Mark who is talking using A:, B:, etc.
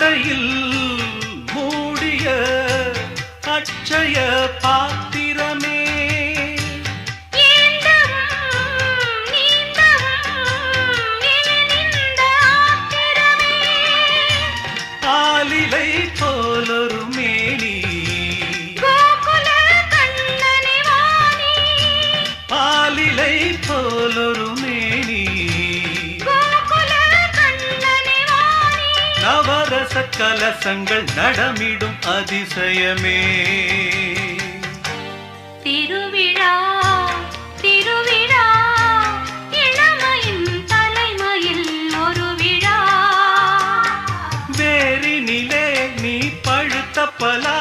A: ஆடையில் மூடிய அட்சய பாத்திரமே ஆலிலை போலொரு மேனி ஆலிலை போலொரு மேனி நவரச கலசங்கள் நடமிடும் அதிசயமே
B: திருவிழா திருவிழா இளமையின் தலைமையில் ஒரு விழா
A: வேரினிலே நீ பழுத்த பலா